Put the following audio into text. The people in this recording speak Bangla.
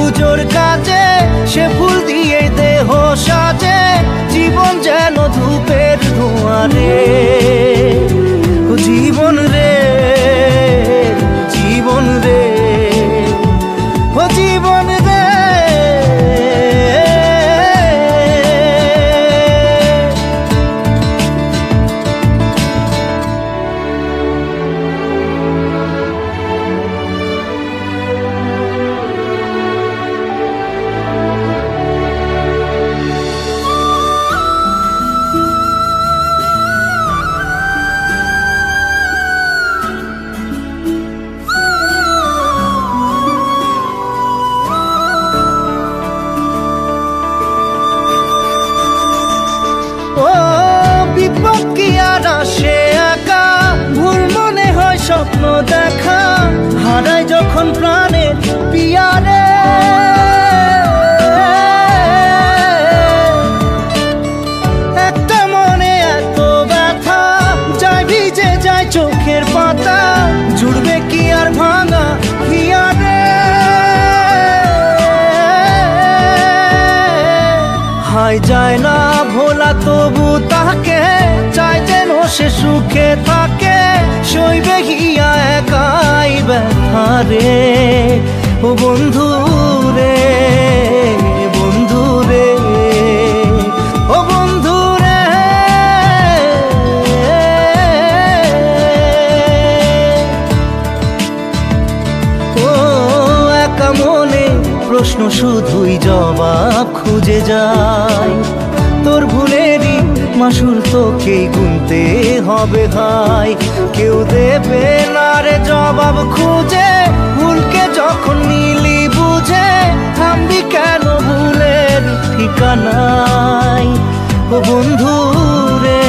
পুজোর কাজে সে ফুল দিয়ে দেহ সাজে, জীবন যেন ধূপের ধোঁয়ারে। জীবন রে, জীবন রে, ও জীবন রে। ও বিপদ কি আর আসে একা, ভুল মনে হয় স্বপ্ন দেখা, হারাই যখন প্রাণের পিয়ারে। একটা মনে এত ব্যথা, যায় ভিজে যায় চোখের পাতা, জুড়বে কি আর ভাঙা হিয়ারে। হাই যায় না ভোলা তবু তাকে, চাই যেন সে সুখে থাকে, সইবে গিয়া একাই ব্যথা রে। ও বন্ধু রে, বন্ধু রে, ও বন্ধু রে। ও একা মনে প্রশ্ন শুধুই জবাব খুঁজে যায়, তোর ভুলেরই মাসুল তোকেই গুনতে হবে ভাই। কেউ দেবে না রে জবাব খুঁজে, ভুলকে যখন নিলি বুঝে, থামবি কেন ভুলের ঠিকানায়। ও বন্ধু রে।